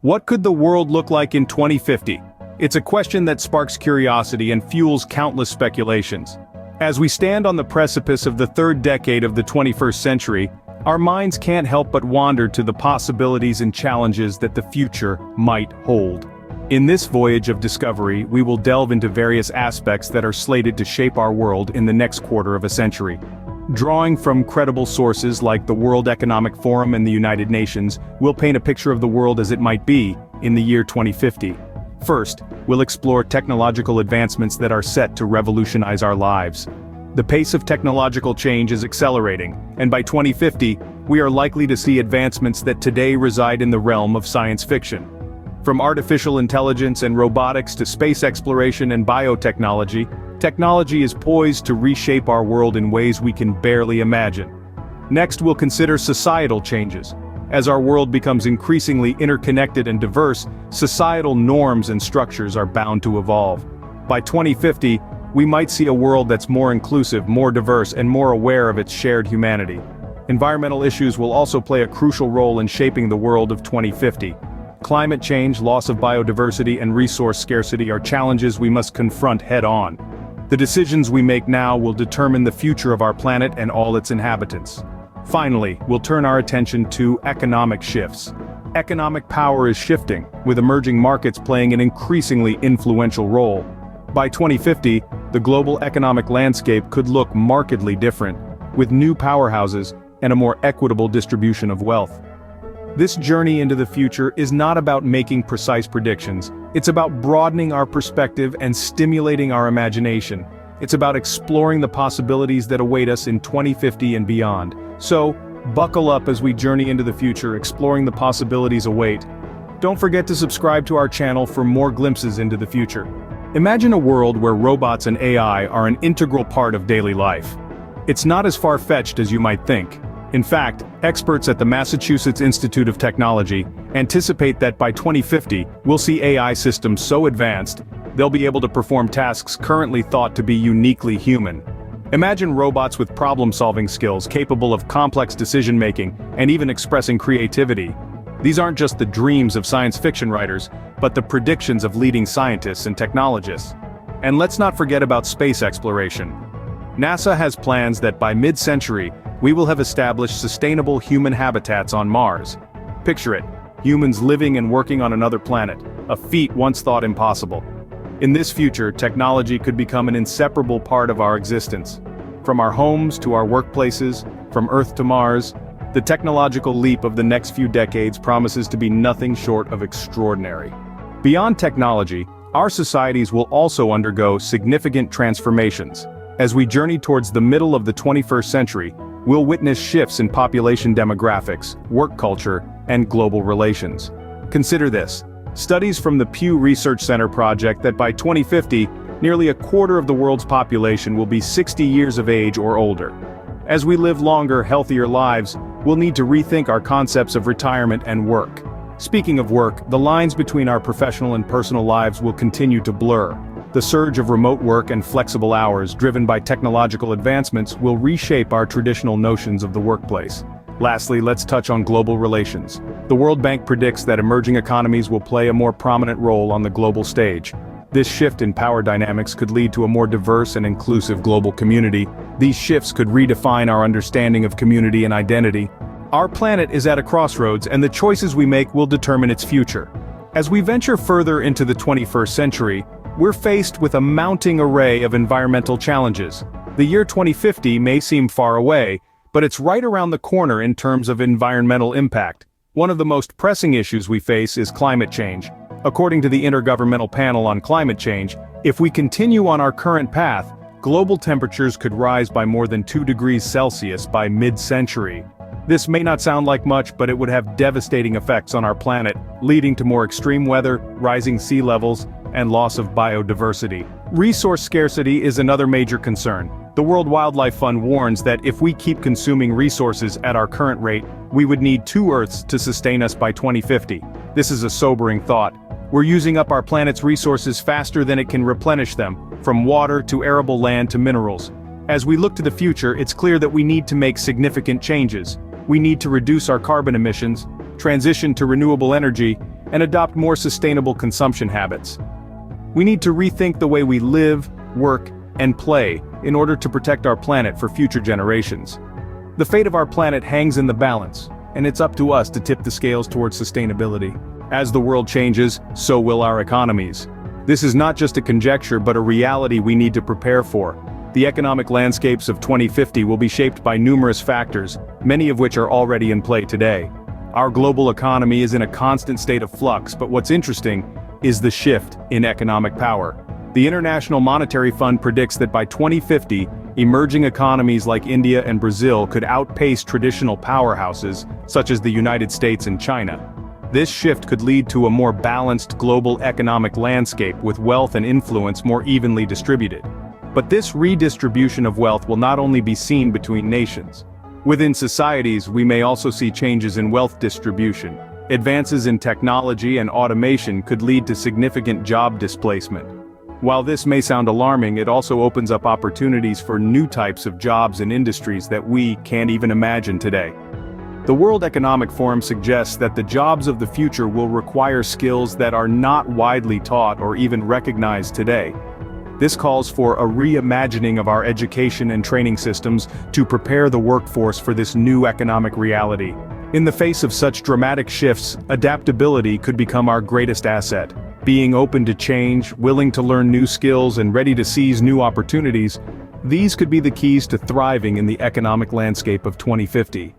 What could the world look like in 2050? It's a question that sparks curiosity and fuels countless speculations. As we stand on the precipice of the third decade of the 21st century, our minds can't help but wander to the possibilities and challenges that the future might hold. In this voyage of discovery, we will delve into various aspects that are slated to shape our world in the next quarter of a century. Drawing from credible sources like the World Economic Forum and the United Nations, we'll paint a picture of the world as it might be in the year 2050. First, we'll explore technological advancements that are set to revolutionize our lives. The pace of technological change is accelerating, and by 2050, we are likely to see advancements that today reside in the realm of science fiction. From artificial intelligence and robotics to space exploration and biotechnology, technology is poised to reshape our world in ways we can barely imagine. Next, we'll consider societal changes. As our world becomes increasingly interconnected and diverse, societal norms and structures are bound to evolve. By 2050, we might see a world that's more inclusive, more diverse, and more aware of its shared humanity. Environmental issues will also play a crucial role in shaping the world of 2050. Climate change, loss of biodiversity, and resource scarcity are challenges we must confront head-on. The decisions we make now will determine the future of our planet and all its inhabitants. Finally, we'll turn our attention to economic shifts. Economic power is shifting, with emerging markets playing an increasingly influential role. By 2050, the global economic landscape could look markedly different, with new powerhouses and a more equitable distribution of wealth. This journey into the future is not about making precise predictions. It's about broadening our perspective and stimulating our imagination. It's about exploring the possibilities that await us in 2050 and beyond. So, buckle up as we journey into the future, exploring the possibilities await. Don't forget to subscribe to our channel for more glimpses into the future. Imagine a world where robots and AI are an integral part of daily life. It's not as far-fetched as you might think. In fact, experts at the Massachusetts Institute of Technology anticipate that by 2050, we'll see AI systems so advanced, they'll be able to perform tasks currently thought to be uniquely human. Imagine robots with problem-solving skills capable of complex decision-making and even expressing creativity. These aren't just the dreams of science fiction writers, but the predictions of leading scientists and technologists. And let's not forget about space exploration. NASA has plans that by mid-century, we will have established sustainable human habitats on Mars. Picture it, humans living and working on another planet, a feat once thought impossible. In this future, technology could become an inseparable part of our existence. From our homes to our workplaces, from Earth to Mars, the technological leap of the next few decades promises to be nothing short of extraordinary. Beyond technology, our societies will also undergo significant transformations. As we journey towards the middle of the 21st century, we'll witness shifts in population demographics, work culture, and global relations. Consider this. Studies from the Pew Research Center project that by 2050, nearly a quarter of the world's population will be 60 years of age or older. As we live longer, healthier lives, we'll need to rethink our concepts of retirement and work. Speaking of work, the lines between our professional and personal lives will continue to blur. The surge of remote work and flexible hours driven by technological advancements will reshape our traditional notions of the workplace. Lastly, let's touch on global relations. The World Bank predicts that emerging economies will play a more prominent role on the global stage. This shift in power dynamics could lead to a more diverse and inclusive global community. These shifts could redefine our understanding of community and identity. Our planet is at a crossroads, and the choices we make will determine its future. As we venture further into the 21st century, we're faced with a mounting array of environmental challenges. The year 2050 may seem far away, but it's right around the corner in terms of environmental impact. One of the most pressing issues we face is climate change. According to the Intergovernmental Panel on Climate Change, if we continue on our current path, global temperatures could rise by more than 2 degrees Celsius by mid-century. This may not sound like much, but it would have devastating effects on our planet, leading to more extreme weather, rising sea levels, and loss of biodiversity. Resource scarcity is another major concern. The World Wildlife Fund warns that if we keep consuming resources at our current rate, we would need 2 Earths to sustain us by 2050. This is a sobering thought. We're using up our planet's resources faster than it can replenish them, from water to arable land to minerals. As we look to the future, it's clear that we need to make significant changes. We need to reduce our carbon emissions, transition to renewable energy, and adopt more sustainable consumption habits. We need to rethink the way we live, work, and play in order to protect our planet for future generations. The fate of our planet hangs in the balance, and it's up to us to tip the scales towards sustainability. As the world changes, so will our economies. This is not just a conjecture but a reality we need to prepare for. The economic landscapes of 2050 will be shaped by numerous factors, many of which are already in play today. Our global economy is in a constant state of flux, but what's interesting is the shift in economic power. The International Monetary Fund predicts that by 2050, emerging economies like India and Brazil could outpace traditional powerhouses, such as the United States and China. This shift could lead to a more balanced global economic landscape with wealth and influence more evenly distributed. But this redistribution of wealth will not only be seen between nations. Within societies, we may also see changes in wealth distribution. Advances in technology and automation could lead to significant job displacement. While this may sound alarming, it also opens up opportunities for new types of jobs and industries that we can't even imagine today. The World Economic Forum suggests that the jobs of the future will require skills that are not widely taught or even recognized today. This calls for a reimagining of our education and training systems to prepare the workforce for this new economic reality. In the face of such dramatic shifts, adaptability could become our greatest asset. Being open to change, willing to learn new skills, and ready to seize new opportunities, these could be the keys to thriving in the economic landscape of 2050.